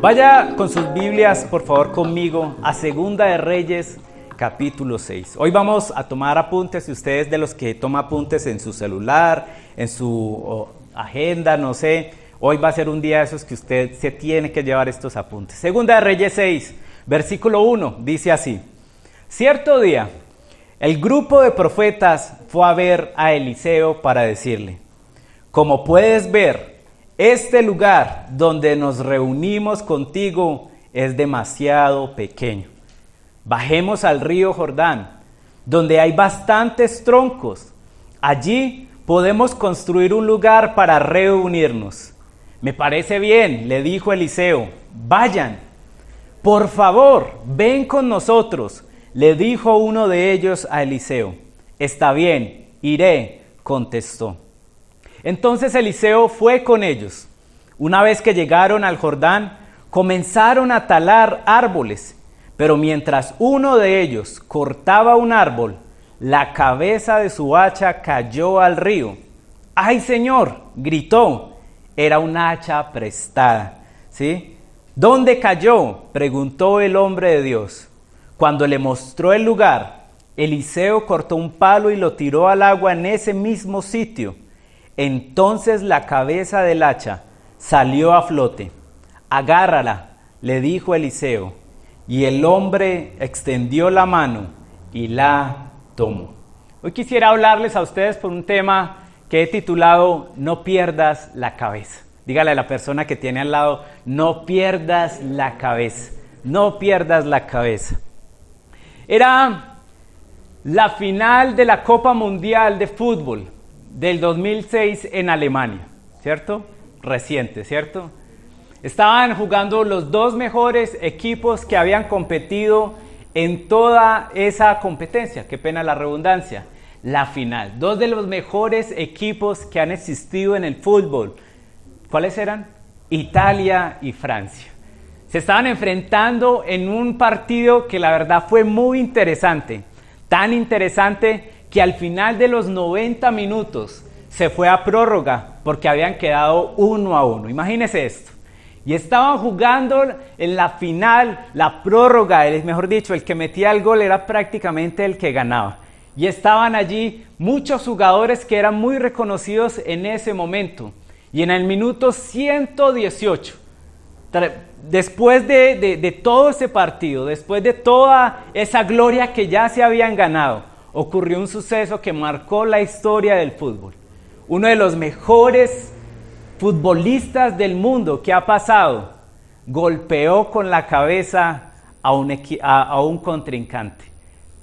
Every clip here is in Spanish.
Vaya con sus Biblias, por favor, conmigo a Segunda de Reyes, capítulo 6. Hoy vamos a tomar apuntes, si usted es de los que toma apuntes en su celular, en su agenda, no sé. Hoy va a ser un día de esos que usted se tiene que llevar estos apuntes. Segunda de Reyes 6, versículo 1, dice así. Cierto día, el grupo de profetas fue a ver a Eliseo para decirle: como puedes ver, este lugar donde nos reunimos contigo es demasiado pequeño. Bajemos al río Jordán, donde hay bastantes troncos. Allí podemos construir un lugar para reunirnos. Me parece bien, le dijo Eliseo. Vayan. Por favor, ven con nosotros, le dijo uno de ellos a Eliseo. Está bien, iré, contestó. Entonces Eliseo fue con ellos. Una vez que llegaron al Jordán, comenzaron a talar árboles, pero mientras uno de ellos cortaba un árbol, la cabeza de su hacha cayó al río. ¡Ay, Señor!, gritó. Era una hacha prestada, ¿sí? ¿Dónde cayó?, preguntó el hombre de Dios. Cuando le mostró el lugar, Eliseo cortó un palo y lo tiró al agua en ese mismo sitio. Entonces la cabeza del hacha salió a flote. Agárrala, le dijo Eliseo. Y el hombre extendió la mano y la tomó. Hoy quisiera hablarles a ustedes por un tema que he titulado No pierdas la cabeza. Dígale a la persona que tiene al lado: no pierdas la cabeza, no pierdas la cabeza. Era la final de la Copa Mundial de Fútbol del 2006 en Alemania, ¿cierto? Reciente, ¿cierto? Estaban jugando los dos mejores equipos que habían competido en toda esa competencia, qué pena la redundancia, la final. Dos de los mejores equipos que han existido en el fútbol. ¿Cuáles eran? Italia y Francia. Se estaban enfrentando en un partido que la verdad fue muy interesante, tan interesante que al final de los 90 minutos se fue a prórroga porque habían quedado 1-1. Imagínese esto. Y estaban jugando en la final, la prórroga, mejor dicho, el que metía el gol era prácticamente el que ganaba. Y estaban allí muchos jugadores que eran muy reconocidos en ese momento. Y en el minuto 118, después de todo ese partido, después de toda esa gloria que ya se habían ganado, ocurrió un suceso que marcó la historia del fútbol. Uno de los mejores futbolistas del mundo que ha pasado golpeó con la cabeza a un contrincante.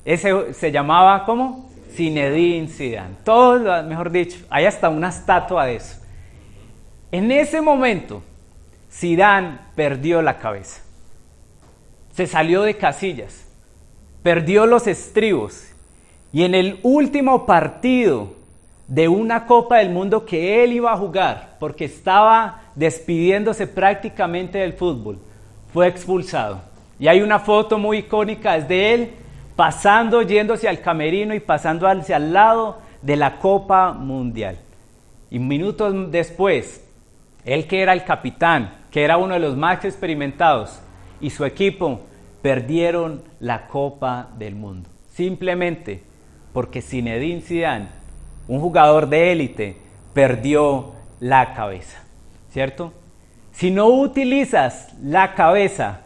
Ese se llamaba, ¿cómo? Zinedine Zidane. Todo, mejor dicho, hay hasta una estatua de eso. En ese momento, Zidane perdió la cabeza. Se salió de casillas, perdió los estribos. Y en el último partido de una Copa del Mundo que él iba a jugar, porque estaba despidiéndose prácticamente del fútbol, fue expulsado. Y hay una foto muy icónica, es de él pasando, yéndose al camerino y pasando hacia el lado de la Copa Mundial. Y minutos después, él, que era el capitán, que era uno de los más experimentados, y su equipo perdieron la Copa del Mundo. Simplemente porque Zinedine Zidane, un jugador de élite, perdió la cabeza, ¿cierto? Si no utilizas la cabeza,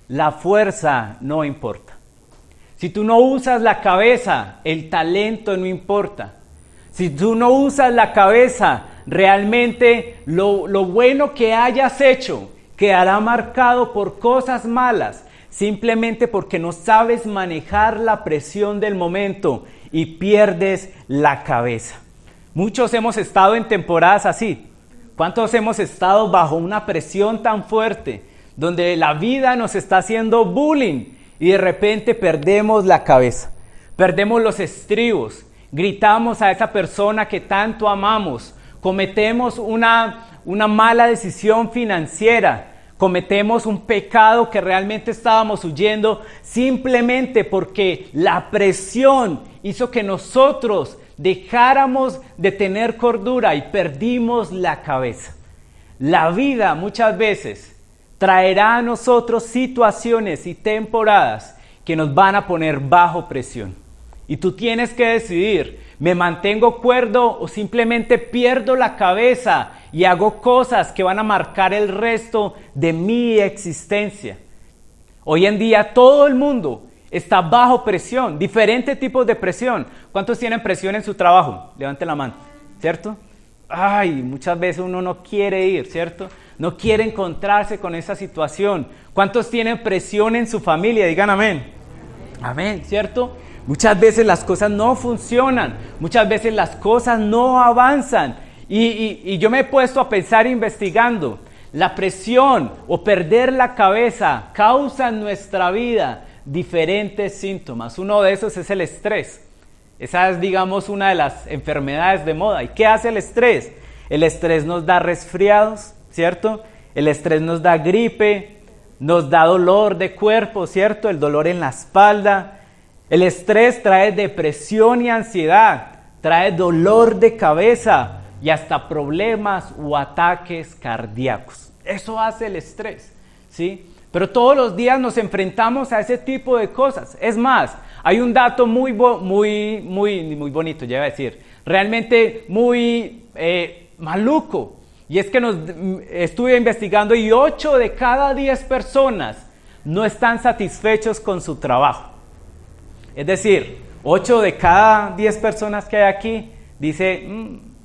la fuerza no importa. Si tú no usas la cabeza, el talento no importa. Si tú no usas la cabeza, realmente lo bueno que hayas hecho quedará marcado por cosas malas, simplemente porque no sabes manejar la presión del momento y pierdes la cabeza. Muchos hemos estado en temporadas así. ¿Cuántos hemos estado bajo una presión tan fuerte, donde la vida nos está haciendo bullying y de repente perdemos la cabeza, perdemos los estribos, gritamos a esa persona que tanto amamos, cometemos una mala decisión financiera, cometemos un pecado que realmente estábamos huyendo simplemente porque la presión hizo que nosotros dejáramos de tener cordura y perdimos la cabeza. La vida muchas veces traerá a nosotros situaciones y temporadas que nos van a poner bajo presión. Y tú tienes que decidir, ¿me mantengo cuerdo o simplemente pierdo la cabeza y hago cosas que van a marcar el resto de mi existencia? Hoy en día todo el mundo está bajo presión, diferentes tipos de presión. ¿Cuántos tienen presión en su trabajo? Levanten la mano, ¿cierto? Ay, muchas veces uno no quiere ir, ¿cierto? No quiere encontrarse con esa situación. ¿Cuántos tienen presión en su familia? Digan amén. Amén, ¿cierto? Muchas veces las cosas no funcionan, muchas veces las cosas no avanzan. Y yo me he puesto a pensar investigando. La presión o perder la cabeza causa en nuestra vida diferentes síntomas. Uno de esos es el estrés. Esa es, digamos, una de las enfermedades de moda. ¿Y qué hace el estrés? El estrés nos da resfriados, ¿cierto? El estrés nos da gripe, nos da dolor de cuerpo, ¿cierto? El dolor en la espalda. El estrés trae depresión y ansiedad, trae dolor de cabeza y hasta problemas o ataques cardíacos. Eso hace el estrés, ¿sí? Pero todos los días nos enfrentamos a ese tipo de cosas. Es más, hay un dato muy bonito, ya iba a decir, realmente muy maluco. Y es que estuve investigando y 8 de cada 10 personas no están satisfechos con su trabajo. Es decir, 8 de cada 10 personas que hay aquí dice,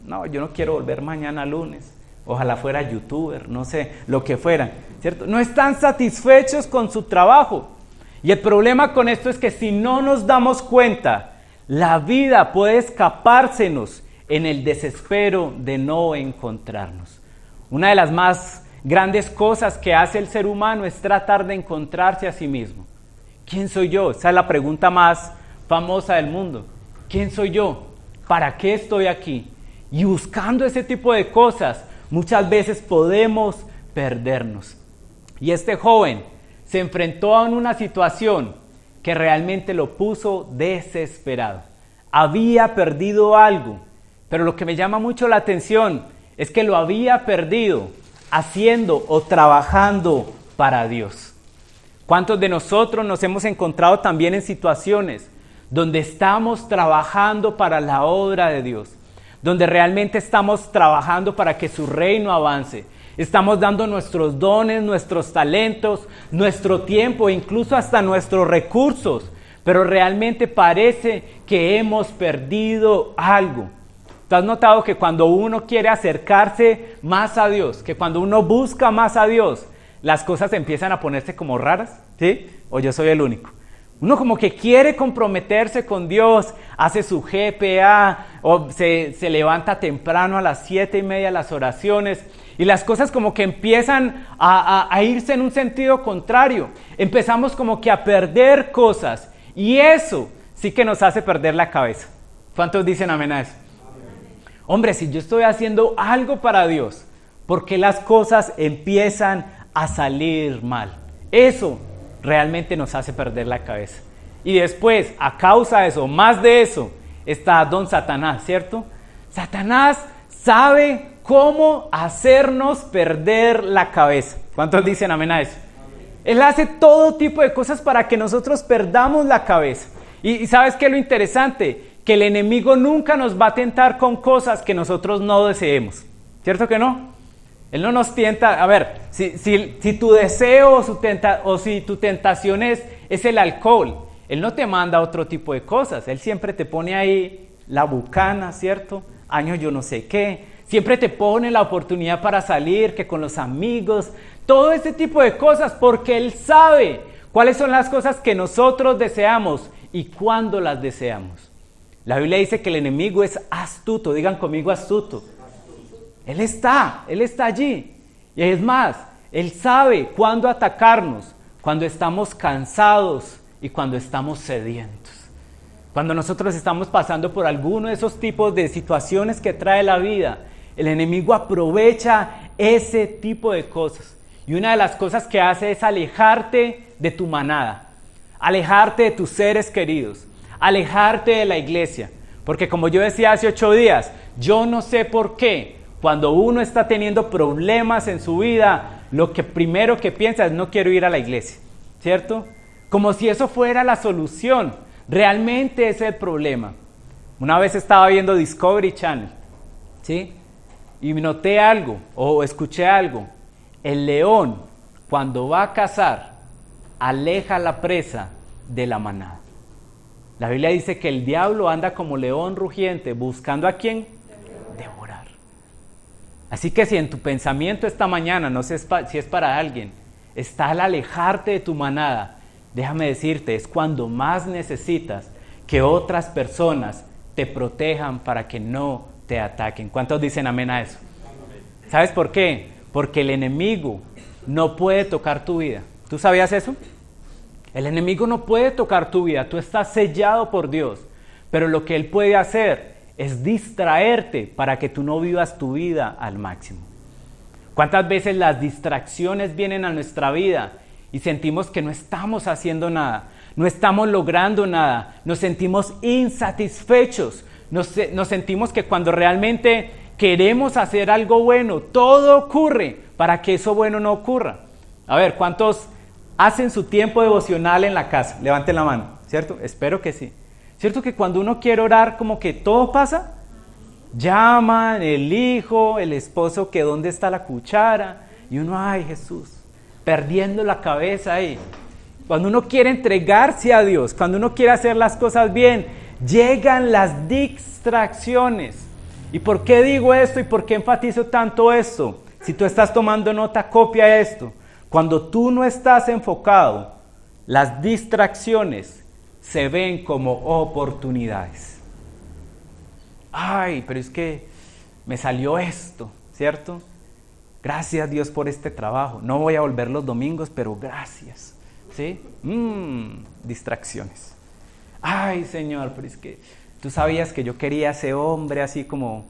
no, yo no quiero volver mañana lunes. Ojalá fuera youtuber, no sé, lo que fueran, ¿cierto? No están satisfechos con su trabajo. Y el problema con esto es que si no nos damos cuenta, la vida puede escapársenos en el desespero de no encontrarnos. Una de las más grandes cosas que hace el ser humano es tratar de encontrarse a sí mismo. ¿Quién soy yo? Esa es la pregunta más famosa del mundo. ¿Quién soy yo? ¿Para qué estoy aquí? Y buscando ese tipo de cosas, muchas veces podemos perdernos. Y este joven se enfrentó a una situación que realmente lo puso desesperado. Había perdido algo, pero lo que me llama mucho la atención es que lo había perdido haciendo o trabajando para Dios. ¿Cuántos de nosotros nos hemos encontrado también en situaciones donde estamos trabajando para la obra de Dios? Donde realmente estamos trabajando para que su reino avance. Estamos dando nuestros dones, nuestros talentos, nuestro tiempo, incluso hasta nuestros recursos. Pero realmente parece que hemos perdido algo. ¿Tú has notado que cuando uno quiere acercarse más a Dios, que cuando uno busca más a Dios, las cosas empiezan a ponerse como raras? ¿Sí? ¿O yo soy el único? Uno como que quiere comprometerse con Dios, hace su GPA, o se levanta temprano a las 7:30 las oraciones, y las cosas como que empiezan a irse en un sentido contrario. Empezamos como que a perder cosas, y eso sí que nos hace perder la cabeza. ¿Cuántos dicen amén a eso? Hombre, si yo estoy haciendo algo para Dios, ¿por qué las cosas empiezan a salir mal? Eso realmente nos hace perder la cabeza. Y después, a causa de eso, más de eso, está don Satanás, ¿cierto? Satanás sabe cómo hacernos perder la cabeza. ¿Cuántos dicen amén a eso? Él hace todo tipo de cosas para que nosotros perdamos la cabeza. Y ¿sabes qué es lo interesante? Que el enemigo nunca nos va a tentar con cosas que nosotros no deseemos. ¿Cierto que no? Él no nos tienta. A ver, si tu deseo o si tu tentación es el alcohol, Él no te manda otro tipo de cosas. Él siempre te pone ahí la bucana, ¿cierto? Año yo no sé qué. Siempre te pone la oportunidad para salir, que con los amigos, todo ese tipo de cosas, porque Él sabe cuáles son las cosas que nosotros deseamos y cuándo las deseamos. La Biblia dice que el enemigo es astuto. Digan conmigo astuto. Él está allí. Y es más, Él sabe cuándo atacarnos, cuando estamos cansados y cuando estamos sedientos. Cuando nosotros estamos pasando por alguno de esos tipos de situaciones que trae la vida, el enemigo aprovecha ese tipo de cosas. Y una de las cosas que hace es alejarte de tu manada, alejarte de tus seres queridos, alejarte de la iglesia. Porque como yo decía hace 8 días, yo no sé por qué, cuando uno está teniendo problemas en su vida, lo que primero que piensa es no quiero ir a la iglesia, ¿cierto? Como si eso fuera la solución. Realmente ese es el problema. Una vez estaba viendo Discovery Channel, ¿sí? Y noté algo, o escuché algo. El león, cuando va a cazar, aleja a la presa de la manada. La Biblia dice que el diablo anda como león rugiente, buscando a quién devorar. Así que si en tu pensamiento esta mañana, no sé si es para alguien, está al alejarte de tu manada, déjame decirte, es cuando más necesitas que otras personas te protejan para que no te ataquen. ¿Cuántos dicen amén a eso? ¿Sabes por qué? Porque el enemigo no puede tocar tu vida. ¿Tú sabías eso? El enemigo no puede tocar tu vida, tú estás sellado por Dios, pero lo que él puede hacer es distraerte para que tú no vivas tu vida al máximo. ¿Cuántas veces las distracciones vienen a nuestra vida y sentimos que no estamos haciendo nada, no estamos logrando nada, nos sentimos insatisfechos, nos sentimos que cuando realmente queremos hacer algo bueno, todo ocurre para que eso bueno no ocurra? A ver, ¿cuántos hacen su tiempo devocional en la casa? Levanten la mano, ¿cierto? Espero que sí. ¿Cierto que cuando uno quiere orar como que todo pasa? Llaman, el hijo, el esposo, que dónde está la cuchara, y uno, ay Jesús, perdiendo la cabeza ahí. Cuando uno quiere entregarse a Dios, cuando uno quiere hacer las cosas bien, llegan las distracciones. ¿Y por qué digo esto y por qué enfatizo tanto esto? Si tú estás tomando nota, copia esto. Cuando tú no estás enfocado, las distracciones se ven como oportunidades. Ay, pero es que me salió esto, ¿cierto? Gracias Dios por este trabajo. No voy a volver los domingos, pero gracias, ¿sí? Distracciones. Ay, Señor, pero es que tú sabías que yo quería ese hombre así como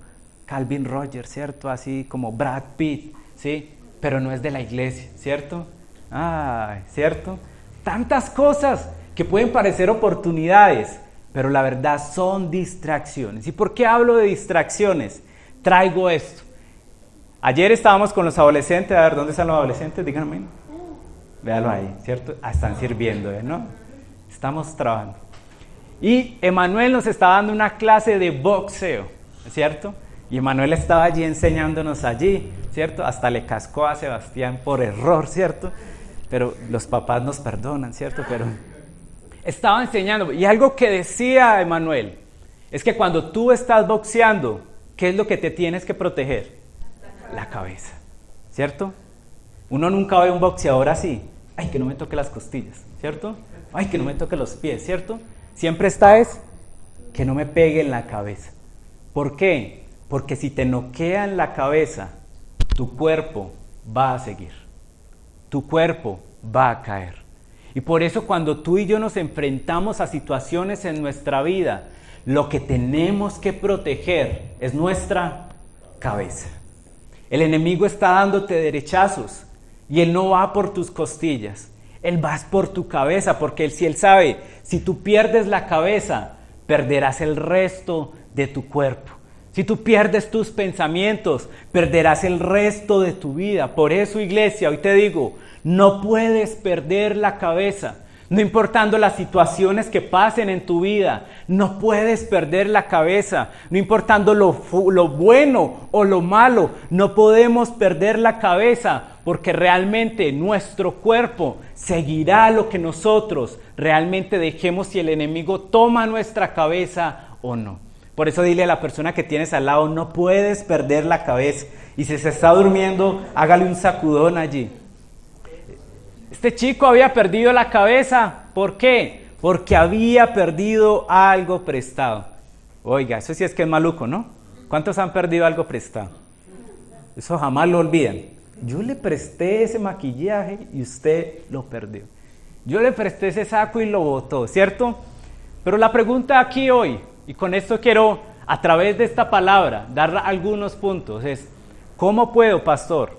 Calvin Rogers, ¿cierto? Así como Brad Pitt, ¿sí? Pero no es de la iglesia, ¿cierto? Ay, ¿cierto? Tantas cosas que pueden parecer oportunidades, pero la verdad son distracciones. ¿Y por qué hablo de distracciones? Traigo esto. Ayer estábamos con los adolescentes. A ver, ¿dónde están los adolescentes? Díganme. Véalo ahí, ¿cierto? Están sirviendo, ¿no? Estamos trabajando. Y Emanuel nos estaba dando una clase de boxeo, ¿cierto? Y Emanuel estaba allí enseñándonos allí, ¿cierto? Hasta le cascó a Sebastián por error, ¿cierto? Pero los papás nos perdonan, ¿cierto? Pero estaba enseñando. Y algo que decía Emanuel es que cuando tú estás boxeando, ¿qué es lo que te tienes que proteger? La cabeza, ¿cierto? Uno nunca ve a un boxeador así. Ay, que no me toque las costillas, ¿cierto? Ay, que no me toque los pies, ¿cierto? Siempre está es que no me pegue en la cabeza. ¿Por qué? Porque si te noquea en la cabeza, tu cuerpo va a seguir. Tu cuerpo va a caer. Y por eso cuando tú y yo nos enfrentamos a situaciones en nuestra vida, lo que tenemos que proteger es nuestra cabeza. El enemigo está dándote derechazos y él no va por tus costillas. Él va por tu cabeza, porque él sabe, si tú pierdes la cabeza, perderás el resto de tu cuerpo. Si tú pierdes tus pensamientos, perderás el resto de tu vida. Por eso, iglesia, hoy te digo, no puedes perder la cabeza. No importando las situaciones que pasen en tu vida, no puedes perder la cabeza. No importando lo bueno o lo malo, no podemos perder la cabeza, porque realmente nuestro cuerpo seguirá lo que nosotros realmente dejemos, si el enemigo toma nuestra cabeza o no. Por eso dile a la persona que tienes al lado, no puedes perder la cabeza. Y si se está durmiendo, hágale un sacudón allí. Este chico había perdido la cabeza. ¿Por qué? Porque había perdido algo prestado. Oiga, eso sí es que es maluco, ¿no? ¿Cuántos han perdido algo prestado? Eso jamás lo olvidan. Yo le presté ese maquillaje y usted lo perdió. Yo le presté ese saco y lo botó, ¿cierto? Pero la pregunta aquí hoy, y con esto quiero, a través de esta palabra, dar algunos puntos, es: ¿cómo puedo, pastor,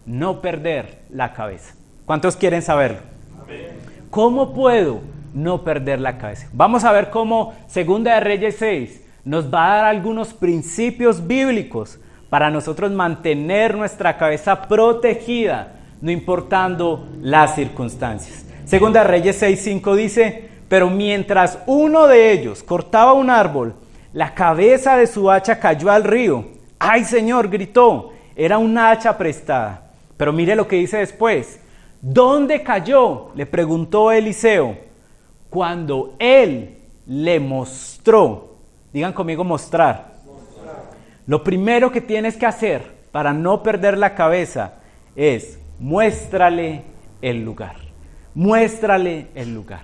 no perder la cabeza? ¿Cuántos quieren saberlo? ¿Cómo puedo no perder la cabeza? Vamos a ver cómo Segunda de Reyes 6 nos va a dar algunos principios bíblicos para nosotros mantener nuestra cabeza protegida no importando las circunstancias. Segunda Reyes 6:5 dice, pero mientras uno de ellos cortaba un árbol, la cabeza de su hacha cayó al río. ¡Ay, Señor!, gritó. Era una hacha prestada. Pero mire lo que dice después. ¿Dónde cayó?, le preguntó Eliseo. Cuando él le mostró. Digan conmigo mostrar. Lo primero que tienes que hacer para no perder la cabeza es muéstrale el lugar. Muéstrale el lugar.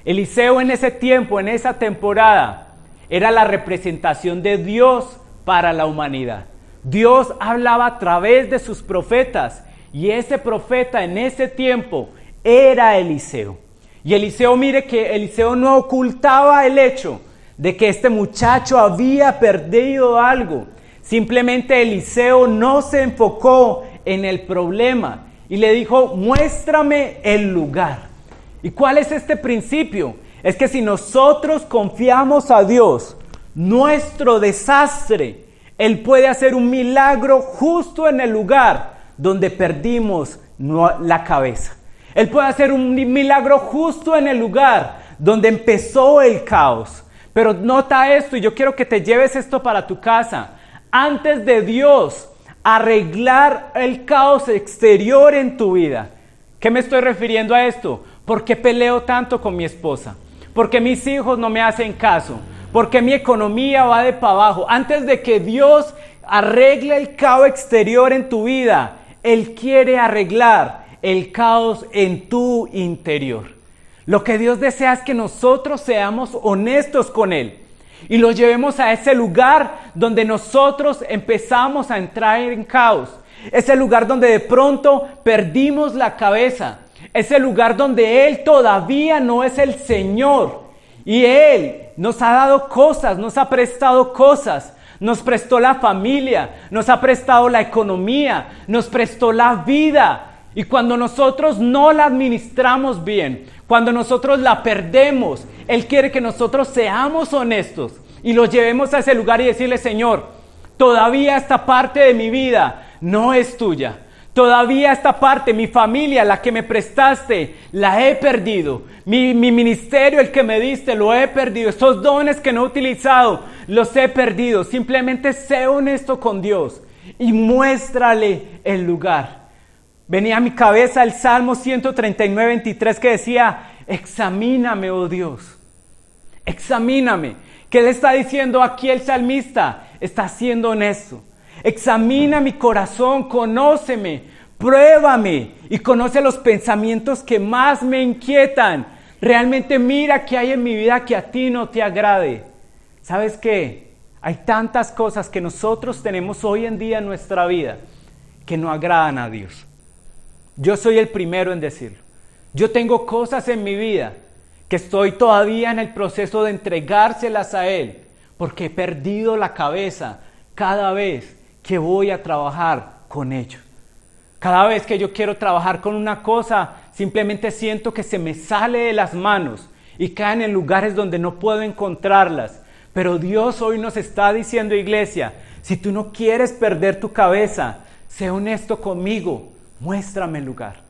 Eliseo en ese tiempo, en esa temporada, era la representación de Dios para la humanidad. Dios hablaba a través de sus profetas y ese profeta en ese tiempo era Eliseo. Y Eliseo, mire que Eliseo no ocultaba el hecho de que este muchacho había perdido algo. Simplemente Eliseo no se enfocó en el problema y le dijo, muéstrame el lugar. ¿Y cuál es este principio? Es que si nosotros confiamos a Dios, nuestro desastre, Él puede hacer un milagro justo en el lugar donde perdimos la cabeza. Él puede hacer un milagro justo en el lugar donde empezó el caos. Pero nota esto, y yo quiero que te lleves esto para tu casa. Antes de Dios arreglar el caos exterior en tu vida. ¿Qué me estoy refiriendo a esto? ¿Por qué peleo tanto con mi esposa? ¿Por qué mis hijos no me hacen caso? ¿Por qué mi economía va de para abajo? Antes de que Dios arregle el caos exterior en tu vida, Él quiere arreglar el caos en tu interior. Lo que Dios desea es que nosotros seamos honestos con Él y lo llevemos a ese lugar donde nosotros empezamos a entrar en caos. Ese lugar donde de pronto perdimos la cabeza. Ese lugar donde Él todavía no es el Señor. Y Él nos ha dado cosas, nos ha prestado cosas. Nos prestó la familia, nos ha prestado la economía, nos prestó la vida. Y cuando nosotros no la administramos bien, cuando nosotros la perdemos, Él quiere que nosotros seamos honestos y lo llevemos a ese lugar y decirle, Señor, todavía esta parte de mi vida no es tuya. Todavía esta parte, mi familia, la que me prestaste, la he perdido. Mi ministerio, el que me diste, lo he perdido. Estos dones que no he utilizado, los he perdido. Simplemente sé honesto con Dios y muéstrale el lugar. Venía a mi cabeza el Salmo 139:23 que decía, examíname, oh Dios, examíname. ¿Qué le está diciendo aquí el salmista? Está siendo honesto. Examina mi corazón, conóceme, pruébame y conoce los pensamientos que más me inquietan. Realmente mira qué hay en mi vida que a ti no te agrade. ¿Sabes qué? Hay tantas cosas que nosotros tenemos hoy en día en nuestra vida que no agradan a Dios. Yo soy el primero en decirlo. Yo tengo cosas en mi vida que estoy todavía en el proceso de entregárselas a Él porque he perdido la cabeza cada vez que voy a trabajar con ellos. Cada vez que yo quiero trabajar con una cosa, simplemente siento que se me sale de las manos y caen en lugares donde no puedo encontrarlas. Pero Dios hoy nos está diciendo, iglesia, si tú no quieres perder tu cabeza, sé honesto conmigo, muéstrame el lugar.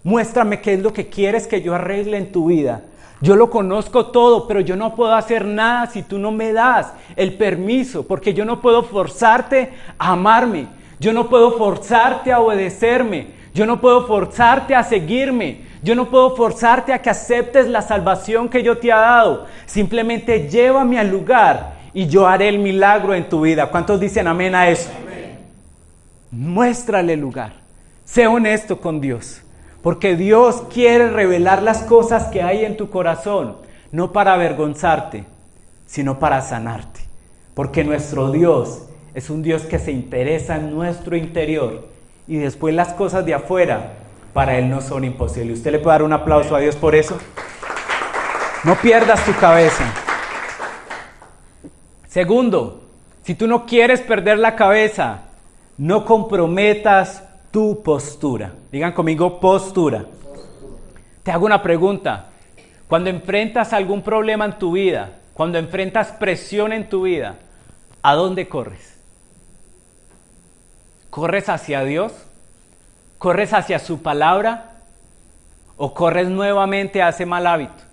Muéstrame qué es lo que quieres que yo arregle en tu vida. Yo lo conozco todo, pero yo no puedo hacer nada si tú no me das el permiso, porque yo no puedo forzarte a amarme, yo no puedo forzarte a obedecerme, yo no puedo forzarte a seguirme, yo no puedo forzarte a que aceptes la salvación que yo te he dado. Simplemente llévame al lugar y yo haré el milagro en tu vida. ¿Cuántos dicen amén a eso? Amén. Muéstrale el lugar, sé honesto con Dios. Porque Dios quiere revelar las cosas que hay en tu corazón, no para avergonzarte, sino para sanarte. Porque nuestro Dios es un Dios que se interesa en nuestro interior y después las cosas de afuera para Él no son imposibles. ¿Usted le puede dar un aplauso a Dios por eso? No pierdas tu cabeza. Segundo, si tú no quieres perder la cabeza, no comprometas tu postura. Digan conmigo, postura. Te hago una pregunta. Cuando enfrentas algún problema en tu vida, cuando enfrentas presión en tu vida, ¿a dónde corres? ¿Corres hacia Dios ¿Corres hacia su palabra o corres nuevamente a ese mal hábito?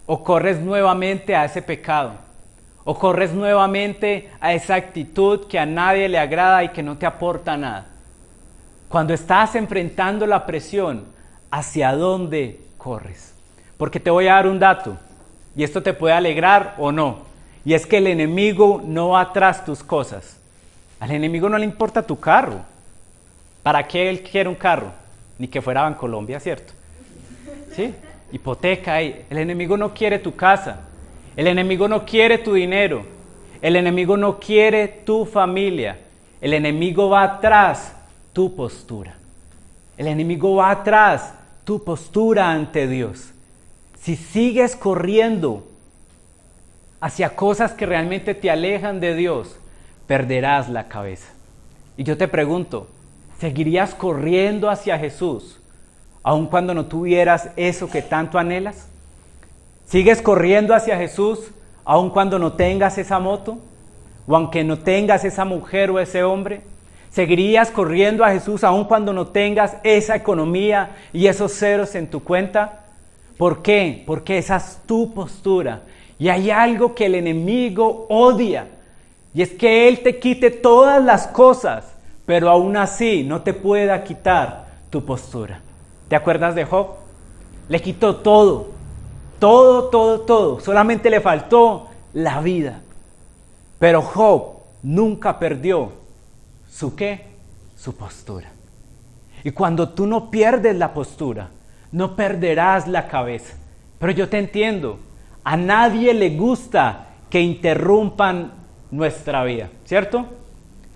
¿O corres nuevamente a ese pecado? ¿O corres nuevamente a esa actitud que a nadie le agrada y que no te aporta nada? Cuando estás enfrentando la presión, ¿hacia dónde corres? Porque te voy a dar un dato, y esto te puede alegrar o no, y es que el enemigo no va tras tus cosas. Al enemigo no le importa tu carro. ¿Para qué él quiere un carro? Ni que fuera Bancolombia, ¿cierto? ¿Sí? Hipoteca ahí. El enemigo no quiere tu casa. El enemigo no quiere tu dinero. El enemigo no quiere tu familia. El enemigo va atrás tu postura. El enemigo va atrás tu postura ante Dios. Si sigues corriendo hacia cosas que realmente te alejan de Dios, perderás la cabeza. Y yo te pregunto, ¿seguirías corriendo hacia Jesús aun cuando no tuvieras eso que tanto anhelas? ¿Sigues corriendo hacia Jesús aun cuando no tengas esa moto? ¿O aunque no tengas esa mujer o ese hombre? ¿Seguirías corriendo a Jesús aun cuando no tengas esa economía y esos ceros en tu cuenta? ¿Por qué? Porque esa es tu postura. Y hay algo que el enemigo odia, y es que él te quite todas las cosas, pero aún así no te pueda quitar tu postura. ¿Te acuerdas de Job? Le quitó todo, solamente le faltó la vida. Pero Job nunca perdió ¿su qué? Su postura. Y cuando tú no pierdes la postura, no perderás la cabeza. Pero yo te entiendo, a nadie le gusta que interrumpan nuestra vida, ¿cierto?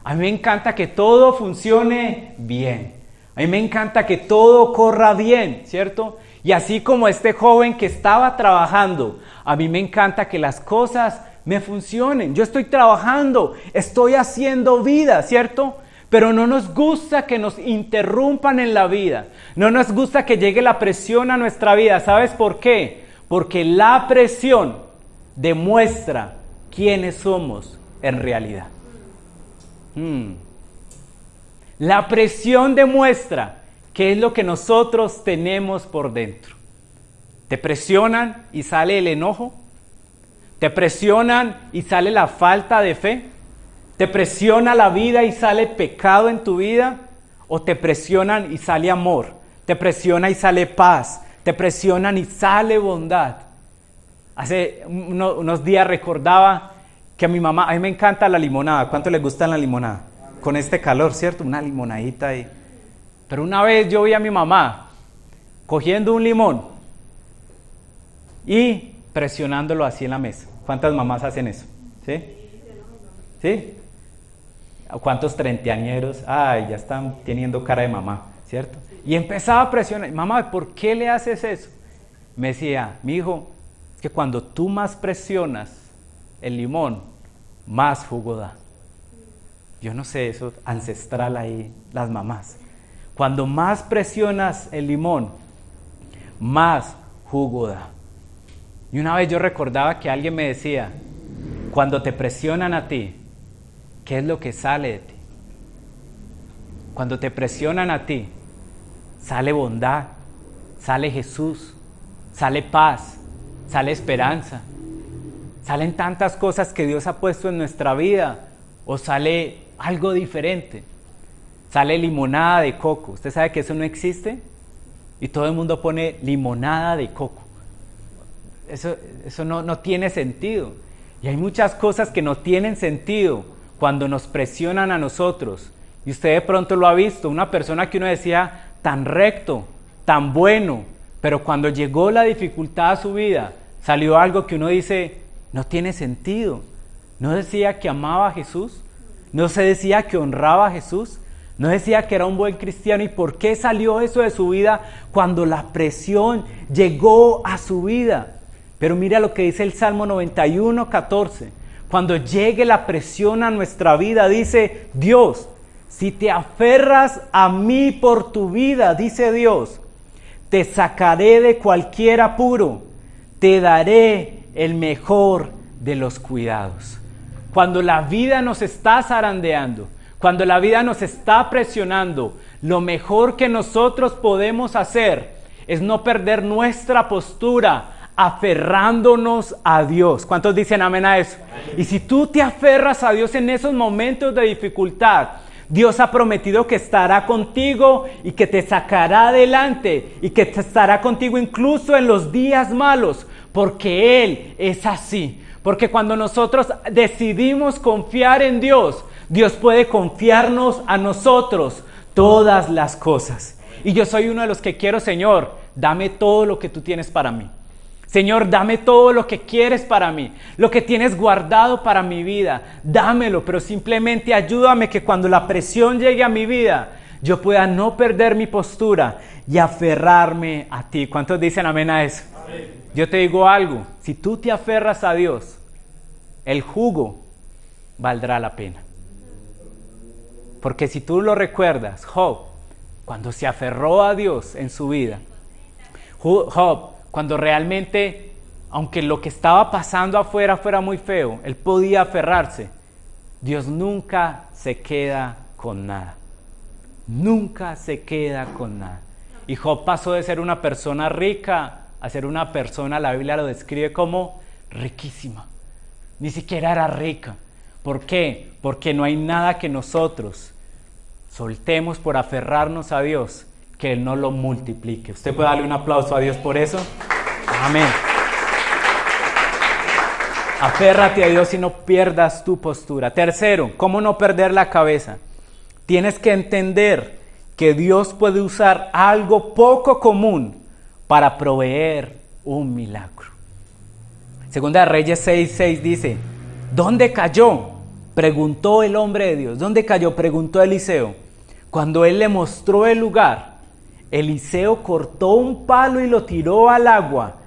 A mí me encanta que todo funcione bien. A mí me encanta que todo corra bien, ¿cierto? Y así como este joven que estaba trabajando, a mí me encanta que las cosas me funcionen. Yo estoy trabajando, estoy haciendo vida, ¿cierto? Pero no nos gusta que nos interrumpan en la vida. No nos gusta que llegue la presión a nuestra vida. ¿Sabes por qué? Porque la presión demuestra quiénes somos en realidad. La presión demuestra qué es lo que nosotros tenemos por dentro. Te presionan y sale el enojo. Te presionan y sale la falta de fe. ¿Te presiona la vida y sale pecado en tu vida? ¿O te presionan y sale amor? ¿Te presiona y sale paz? ¿Te presionan y sale bondad? Hace unos días recordaba que a mi mamá, a mí me encanta la limonada. ¿Cuánto le gusta la limonada? Con este calor, ¿cierto? Una limonadita ahí. Pero una vez yo vi a mi mamá cogiendo un limón y presionándolo así en la mesa. ¿Cuántas mamás hacen eso? ¿Sí? ¿Sí? ¿Cuántos treintañeros? Ay, ya están teniendo cara de mamá, ¿cierto? Y empezaba a presionar. Mamá, ¿por qué le haces eso? Me decía, mi hijo, es que cuando tú más presionas el limón, más jugo da. Yo no sé, eso ancestral ahí, las mamás. Cuando más presionas el limón, más jugo da. Y una vez yo recordaba que alguien me decía, cuando te presionan a ti, ¿qué es lo que sale de ti? Cuando te presionan a ti, sale bondad, sale Jesús, sale paz, sale esperanza. Salen tantas cosas que Dios ha puesto en nuestra vida, o sale algo diferente. Sale limonada de coco. ¿Usted sabe que eso no existe? Y todo el mundo pone limonada de coco. Eso no tiene sentido. Y hay muchas cosas que no tienen sentido cuando nos presionan a nosotros. Y usted de pronto lo ha visto, una persona que uno decía tan recto, tan bueno, pero cuando llegó la dificultad a su vida, salió algo que uno dice, no tiene sentido. No decía que amaba a Jesús, no se decía que honraba a Jesús, no decía que era un buen cristiano. ¿Y por qué salió eso de su vida cuando la presión llegó a su vida? Pero mira lo que dice el Salmo 91, 14. Cuando llegue la presión a nuestra vida, dice Dios, si te aferras a mí por tu vida, dice Dios, te sacaré de cualquier apuro, te daré el mejor de los cuidados. Cuando la vida nos está zarandeando, cuando la vida nos está presionando, Lo mejor que nosotros podemos hacer es no perder nuestra postura aferrándonos a Dios. ¿Cuántos dicen amén a eso? Amén. Y si tú te aferras a Dios en esos momentos de dificultad, Dios ha prometido que estará contigo y que te sacará adelante y que estará contigo incluso en los días malos, porque Él es así. Porque cuando nosotros decidimos confiar en Dios, Dios puede confiarnos a nosotros todas las cosas. Y yo soy uno de los que quiero, Señor, dame todo lo que tú tienes para mí. Señor, dame todo lo que quieres para mí, lo que tienes guardado para mi vida, dámelo, pero simplemente ayúdame que cuando la presión llegue a mi vida, yo pueda no perder mi postura y aferrarme a ti. ¿Cuántos dicen amén a eso? Amén. Yo te digo algo, si tú te aferras a Dios, el jugo valdrá la pena. Porque si tú lo recuerdas, Job, cuando se aferró a Dios en su vida, Job, cuando realmente, aunque lo que estaba pasando afuera fuera muy feo, él podía aferrarse. Dios nunca se queda con nada. Nunca se queda con nada. Y Job pasó de ser una persona rica a ser una persona, la Biblia lo describe como riquísima. Ni siquiera era rica. ¿Por qué? Porque no hay nada que nosotros soltemos por aferrarnos a Dios que Él no lo multiplique. ¿Usted puede darle un aplauso a Dios por eso? Amén. Aférrate a Dios y no pierdas tu postura. Tercero, ¿cómo no perder la cabeza? Tienes que entender que Dios puede usar algo poco común para proveer un milagro. Segunda de Reyes 6:6 dice, ¿dónde cayó? Preguntó el hombre de Dios. ¿Dónde cayó? Preguntó Eliseo. Cuando él le mostró el lugar, Eliseo cortó un palo y lo tiró al agua,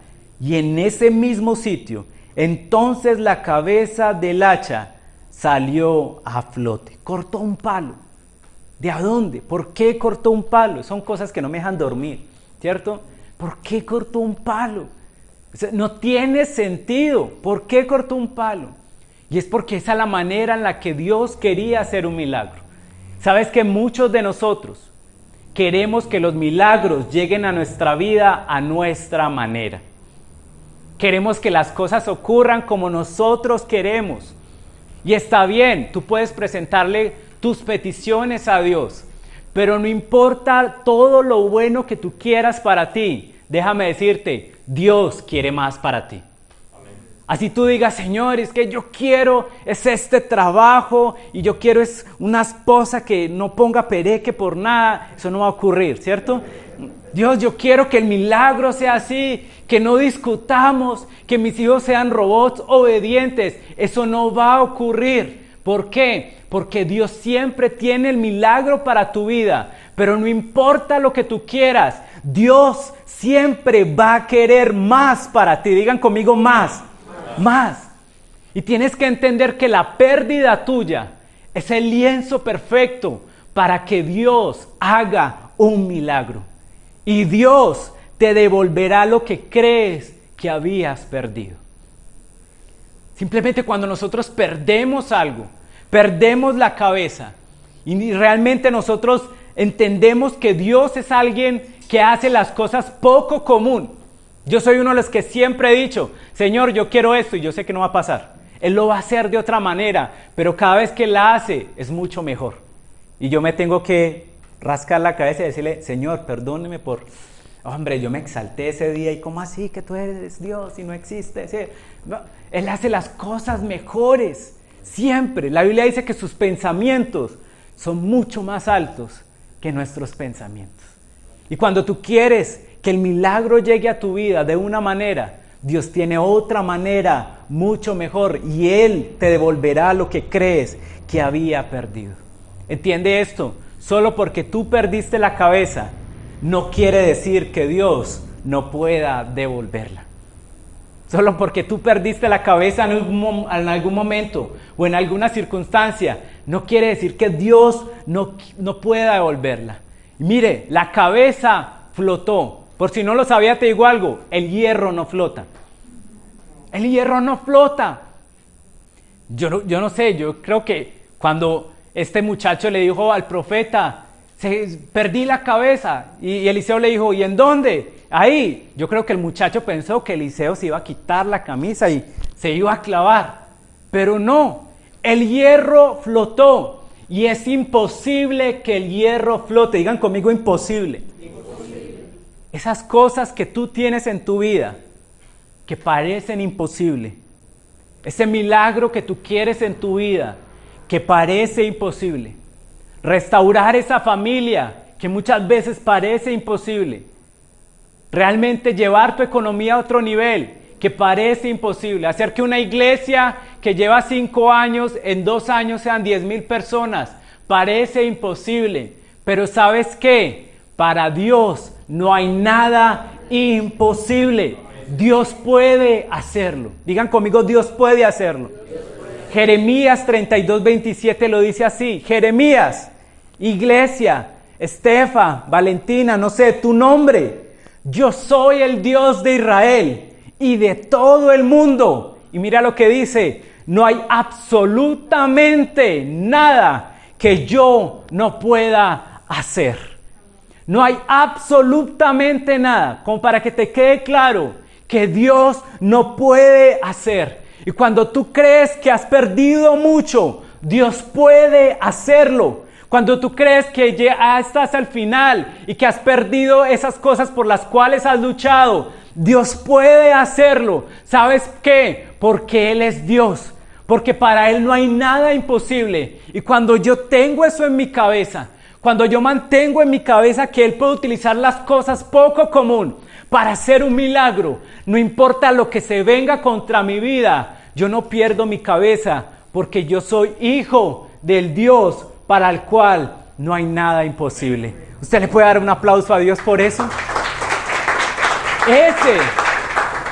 y en ese mismo sitio, entonces la cabeza del hacha salió a flote. Cortó un palo. ¿De a dónde? ¿Por qué cortó un palo? Son cosas que no me dejan dormir, ¿cierto? ¿Por qué cortó un palo? O sea, no tiene sentido. ¿Por qué cortó un palo? Y es porque esa es la manera en la que Dios quería hacer un milagro. ¿Sabes que muchos de nosotros queremos que los milagros lleguen a nuestra vida a nuestra manera? Queremos que las cosas ocurran como nosotros queremos. Y está bien, tú puedes presentarle tus peticiones a Dios, pero no importa todo lo bueno que tú quieras para ti, déjame decirte, Dios quiere más para ti. Así tú digas, Señor, es que yo quiero, es este trabajo y yo quiero es una esposa que no ponga pereque por nada, eso no va a ocurrir, ¿cierto? Dios, yo quiero que el milagro sea así, que no discutamos, que mis hijos sean robots obedientes, eso no va a ocurrir. ¿Por qué? Porque Dios siempre tiene el milagro para tu vida, pero no importa lo que tú quieras, Dios siempre va a querer más para ti. Digan conmigo más. Más. Y tienes que entender que la pérdida tuya es el lienzo perfecto para que Dios haga un milagro. Y Dios te devolverá lo que crees que habías perdido. Simplemente cuando nosotros perdemos algo, perdemos la cabeza y realmente nosotros entendemos que Dios es alguien que hace las cosas poco común. Yo soy uno de los que siempre he dicho, Señor, yo quiero esto y yo sé que no va a pasar. Él lo va a hacer de otra manera, pero cada vez que la hace es mucho mejor. Y yo me tengo que rascar la cabeza y decirle, Señor, perdóneme por... Hombre, yo me exalté ese día y ¿cómo así que tú eres Dios y no existes? No, Él hace las cosas mejores, siempre. La Biblia dice que sus pensamientos son mucho más altos que nuestros pensamientos. Y cuando tú quieres que el milagro llegue a tu vida de una manera, Dios tiene otra manera mucho mejor y Él te devolverá lo que crees que había perdido. ¿Entiende esto? Solo porque tú perdiste la cabeza, no quiere decir que Dios no pueda devolverla. Solo porque tú perdiste la cabeza en algún momento o en alguna circunstancia, no quiere decir que Dios no pueda devolverla. Mire, la cabeza flotó. Por si no lo sabía, te digo algo, el hierro no flota. El hierro no flota. Yo no sé, yo creo que cuando este muchacho le dijo al profeta, Perdí la cabeza. Y Eliseo le dijo, ¿y en dónde? Ahí. Yo creo que el muchacho pensó que Eliseo se iba a quitar la camisa y se iba a clavar. Pero no, el hierro flotó. Y es imposible que el hierro flote. Digan conmigo, imposible. Esas cosas que tú tienes en tu vida que parecen imposibles. Ese milagro que tú quieres en tu vida que parece imposible. Restaurar esa familia que muchas veces parece imposible. Realmente llevar tu economía a otro nivel que parece imposible. Hacer que una iglesia que lleva 5 años, en 2 años sean 10,000 personas. Parece imposible. Pero ¿sabes qué? Para Dios no hay nada imposible. Dios puede hacerlo. Digan conmigo, Dios puede hacerlo. Jeremías 32:27 lo dice así. Jeremías, iglesia, Estefa, Valentina, no sé, tu nombre. Yo soy el Dios de Israel y de todo el mundo. Y mira lo que dice, no hay absolutamente nada que yo no pueda hacer. No hay absolutamente nada, como para que te quede claro, que Dios no puede hacer. Y cuando tú crees que has perdido mucho, Dios puede hacerlo. Cuando tú crees que ya estás al final y que has perdido esas cosas por las cuales has luchado, Dios puede hacerlo. ¿Sabes qué? Porque Él es Dios. Porque para Él no hay nada imposible. Y cuando yo tengo eso en mi cabeza, cuando yo mantengo en mi cabeza que Él puede utilizar las cosas poco común para hacer un milagro, no importa lo que se venga contra mi vida, yo no pierdo mi cabeza, porque yo soy hijo del Dios para el cual no hay nada imposible. ¿Usted le puede dar un aplauso a Dios por eso?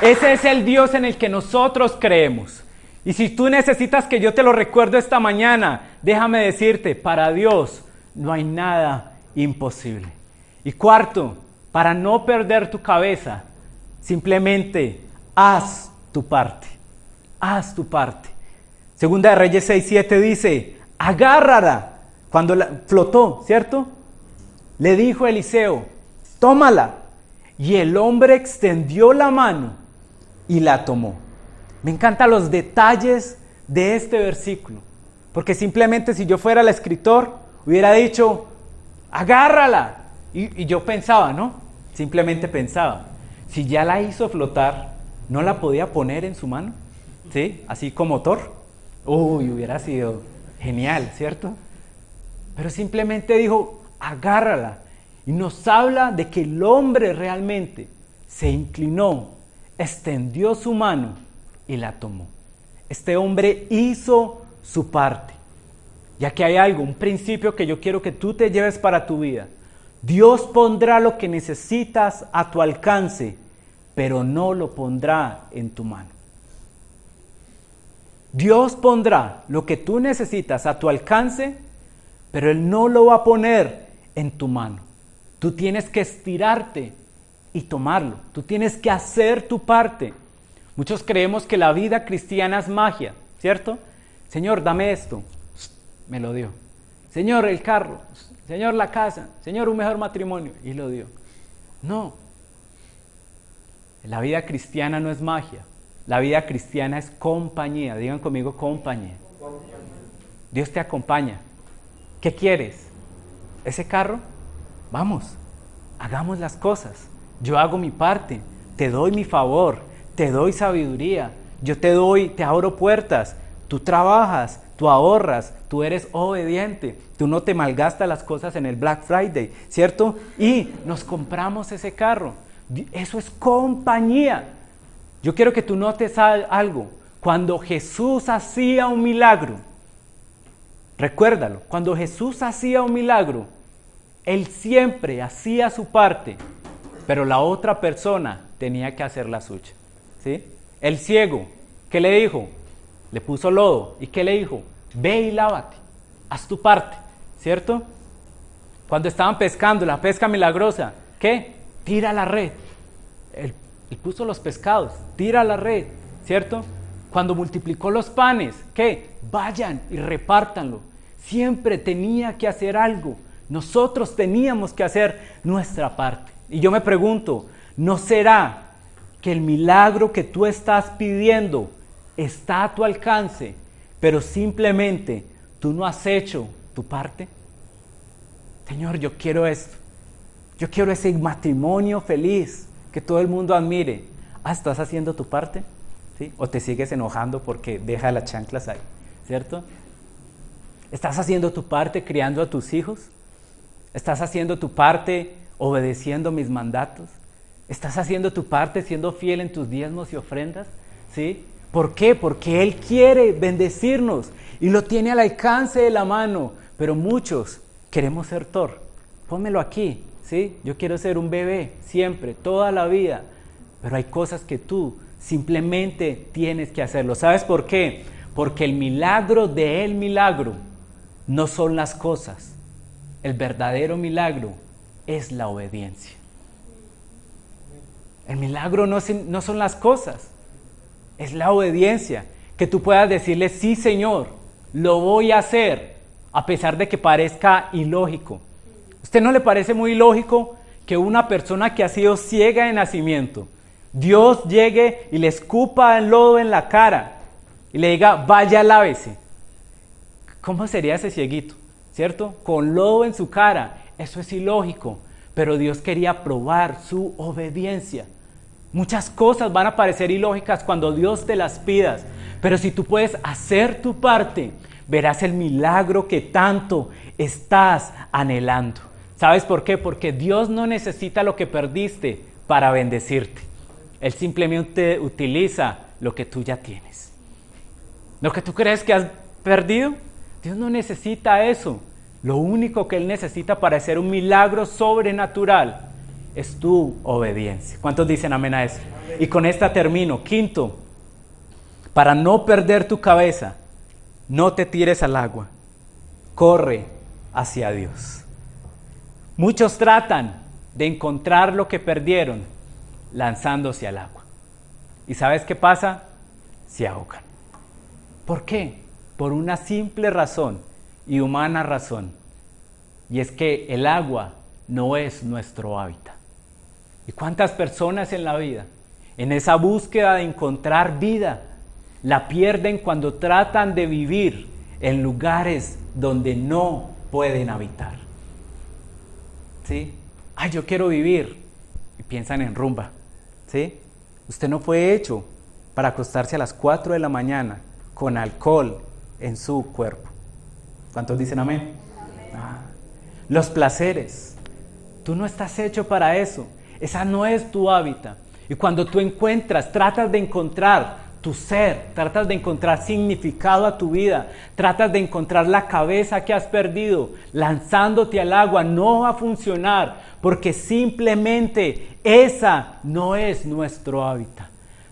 Ese es el Dios en el que nosotros creemos. Y si tú necesitas que yo te lo recuerde esta mañana, déjame decirte, para Dios no hay nada imposible. Y cuarto, para no perder tu cabeza, simplemente haz tu parte. Haz tu parte. Segunda de Reyes 6:7 dice, agárrala. Cuando flotó, ¿cierto? Le dijo Eliseo, tómala. Y el hombre extendió la mano y la tomó. Me encantan los detalles de este versículo. Porque simplemente si yo fuera el escritor, hubiera dicho, agárrala. Y yo pensaba, ¿no? Simplemente pensaba, si ya la hizo flotar, ¿no la podía poner en su mano? ¿Sí? Así como Thor. Uy, hubiera sido genial, ¿cierto? Pero simplemente dijo, agárrala. Y nos habla de que el hombre realmente se inclinó, extendió su mano y la tomó. Este hombre hizo su parte. Ya que hay algo, un principio que yo quiero que tú te lleves para tu vida. Dios pondrá lo que necesitas a tu alcance, pero no lo pondrá en tu mano. Dios pondrá lo que tú necesitas a tu alcance, pero Él no lo va a poner en tu mano. Tú tienes que estirarte y tomarlo. Tú tienes que hacer tu parte. Muchos creemos que la vida cristiana es magia, ¿cierto? Señor, dame esto. Me lo dio. Señor, el carro. Señor, la casa. Señor, un mejor matrimonio. Y lo dio. No. La vida cristiana no es magia. La vida cristiana es compañía. Digan conmigo, compañía. Dios te acompaña. ¿Qué quieres? ¿Ese carro? Vamos, hagamos las cosas. Yo hago mi parte. Te doy mi favor. Te doy sabiduría. Yo te abro puertas. Tú trabajas, tú ahorras, tú eres obediente. Tú no te malgastas las cosas en el Black Friday, ¿cierto? Y nos compramos ese carro. Eso es compañía. Yo quiero que tú notes algo. Cuando Jesús hacía un milagro, recuérdalo, cuando Jesús hacía un milagro, Él siempre hacía su parte, pero la otra persona tenía que hacer la suya, ¿sí? El ciego, ¿qué le dijo? Le puso lodo. ¿Y qué le dijo? Ve y lávate, haz tu parte, ¿cierto? Cuando estaban pescando, la pesca milagrosa, ¿qué? Tira la red. Él puso los pescados, tira la red, ¿cierto? Cuando multiplicó los panes, ¿qué? Vayan y repártanlo. Siempre tenía que hacer algo. Nosotros teníamos que hacer nuestra parte. Y yo me pregunto, ¿no será que el milagro que tú estás pidiendo está a tu alcance, pero simplemente tú no has hecho tu parte? Señor, yo quiero esto. Yo quiero ese matrimonio feliz que todo el mundo admire. ¿Estás haciendo tu parte? ¿Sí? ¿O te sigues enojando porque deja las chanclas ahí? ¿Cierto? ¿Estás haciendo tu parte criando a tus hijos? ¿Estás haciendo tu parte obedeciendo mis mandatos? ¿Estás haciendo tu parte siendo fiel en tus diezmos y ofrendas? ¿Sí? ¿Por qué? Porque Él quiere bendecirnos y lo tiene al alcance de la mano. Pero muchos queremos ser Thor. Pónmelo aquí, ¿sí? Yo quiero ser un bebé siempre, toda la vida. Pero hay cosas que tú simplemente tienes que hacerlo. ¿Sabes por qué? Porque el milagro no son las cosas. El verdadero milagro es la obediencia. El milagro no son las cosas, es la obediencia. Que tú puedas decirle, sí Señor, lo voy a hacer, a pesar de que parezca ilógico. ¿Usted no le parece muy ilógico que una persona que ha sido ciega de nacimiento, Dios llegue y le escupa el lodo en la cara y le diga, vaya, lávese? ¿Cómo sería ese cieguito? ¿Cierto? Con lodo en su cara. Eso es ilógico, pero Dios quería probar su obediencia. Muchas cosas van a parecer ilógicas cuando Dios te las pidas, pero si tú puedes hacer tu parte, verás el milagro que tanto estás anhelando. ¿Sabes por qué? Porque Dios no necesita lo que perdiste para bendecirte. Él simplemente utiliza lo que tú ya tienes. Lo que tú crees que has perdido, Dios no necesita eso. Lo único que Él necesita para hacer un milagro sobrenatural es tu obediencia. ¿Cuántos dicen amén a eso? Y con esta termino. Quinto, para no perder tu cabeza, no te tires al agua. Corre hacia Dios. Muchos tratan de encontrar lo que perdieron lanzándose al agua. ¿Y sabes qué pasa? Se ahogan. ¿Por qué? Por una simple razón y humana razón. Y es que el agua no es nuestro hábitat. ¿Y cuántas personas en la vida, en esa búsqueda de encontrar vida, la pierden cuando tratan de vivir en lugares donde no pueden habitar? ¿Sí? Ay, yo quiero vivir. Y piensan en rumba. ¿Sí? Usted no fue hecho para acostarse a las 4 de la mañana con alcohol en su cuerpo. ¿Cuántos dicen amén? Los placeres. Tú no estás hecho para eso. Esa no es tu hábitat. Y cuando tú tratas de encontrar tu ser, tratas de encontrar significado a tu vida, tratas de encontrar la cabeza que has perdido, lanzándote al agua, no va a funcionar, porque simplemente esa no es nuestro hábitat.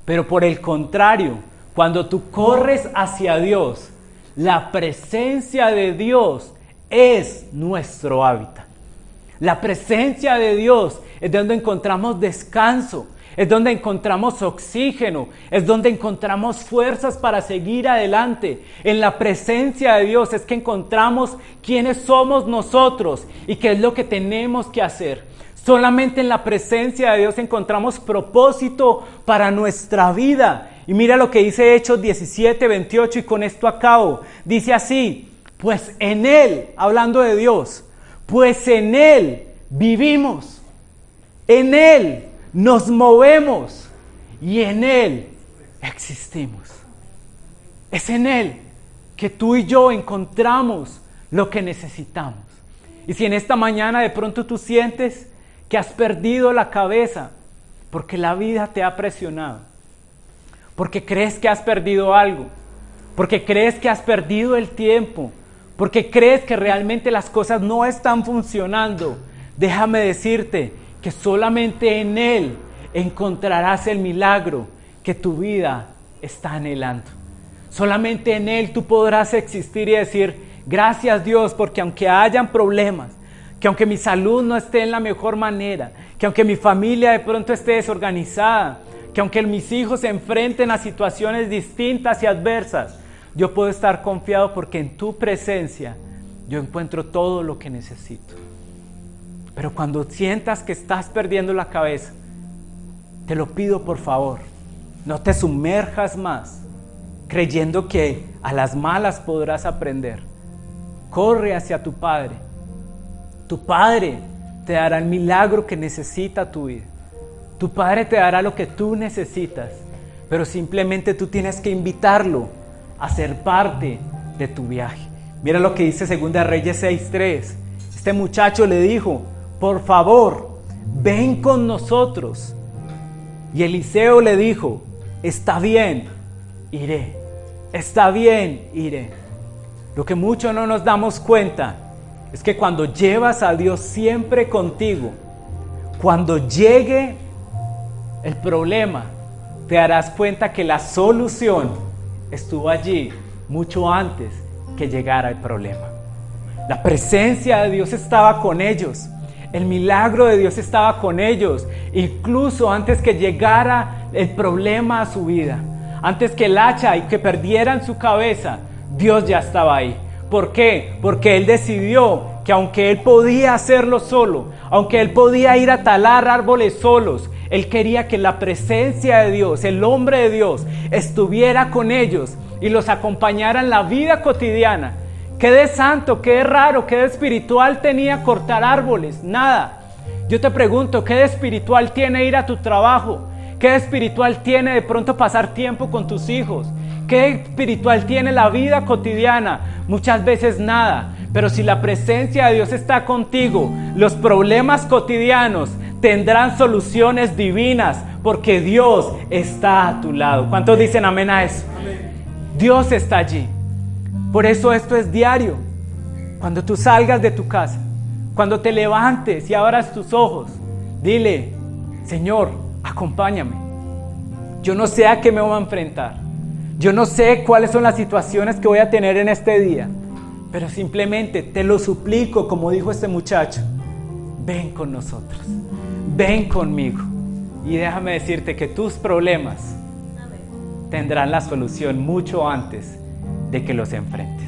Pero por el contrario, cuando tú corres hacia Dios, la presencia de Dios es nuestro hábitat. La presencia de Dios es donde encontramos descanso, es donde encontramos oxígeno, es donde encontramos fuerzas para seguir adelante. En la presencia de Dios es que encontramos quiénes somos nosotros y qué es lo que tenemos que hacer. Solamente en la presencia de Dios encontramos propósito para nuestra vida. Y mira lo que dice Hechos 17:28, y con esto acabo. Dice así, pues en Él, hablando de Dios, pues en Él vivimos, en Él nos movemos y en Él existimos. Es en Él que tú y yo encontramos lo que necesitamos. Y si en esta mañana de pronto tú sientes que has perdido la cabeza porque la vida te ha presionado, porque crees que has perdido algo, porque crees que has perdido el tiempo, porque crees que realmente las cosas no están funcionando, déjame decirte que solamente en Él encontrarás el milagro que tu vida está anhelando. Solamente en Él tú podrás existir y decir, gracias Dios, porque aunque hayan problemas, que aunque mi salud no esté en la mejor manera, que aunque mi familia de pronto esté desorganizada, que aunque mis hijos se enfrenten a situaciones distintas y adversas, yo puedo estar confiado porque en tu presencia yo encuentro todo lo que necesito. Pero cuando sientas que estás perdiendo la cabeza, te lo pido por favor, no te sumerjas más, creyendo que a las malas podrás aprender. Corre hacia tu Padre. Tu Padre te dará el milagro que necesita tu vida. Tu Padre te dará lo que tú necesitas, pero simplemente tú tienes que invitarlo a ser parte de tu viaje. Mira lo que dice 2 Reyes 6:3. Este muchacho le dijo: por favor, ven con nosotros. Y Eliseo le dijo: está bien, iré. Está bien, iré. Lo que mucho no nos damos cuenta es que cuando llevas a Dios siempre contigo, cuando llegue el problema, te darás cuenta que la solución estuvo allí mucho antes que llegara el problema. La presencia de Dios estaba con ellos. El milagro de Dios estaba con ellos, incluso antes que llegara el problema a su vida. Antes que el hacha y que perdieran su cabeza, Dios ya estaba ahí. ¿Por qué? Porque Él decidió que aunque Él podía hacerlo solo, aunque Él podía ir a talar árboles solos, Él quería que la presencia de Dios, el hombre de Dios, estuviera con ellos y los acompañara en la vida cotidiana. ¿Qué de santo, qué de raro, qué de espiritual tenía cortar árboles? Nada. Yo te pregunto, ¿qué de espiritual tiene ir a tu trabajo? ¿Qué de espiritual tiene de pronto pasar tiempo con tus hijos? ¿Qué de espiritual tiene la vida cotidiana? Muchas veces nada. Pero si la presencia de Dios está contigo, los problemas cotidianos tendrán soluciones divinas, porque Dios está a tu lado. ¿Cuántos dicen amén a eso? Amén. Dios está allí. Por eso esto es diario. Cuando tú salgas de tu casa, cuando te levantes y abras tus ojos, dile: Señor, acompáñame. Yo no sé a qué me voy a enfrentar. Yo no sé cuáles son las situaciones que voy a tener en este día, pero simplemente te lo suplico, como dijo este muchacho: ven con nosotros, ven conmigo. Y déjame decirte que tus problemas tendrán la solución mucho antes de que los enfrentes.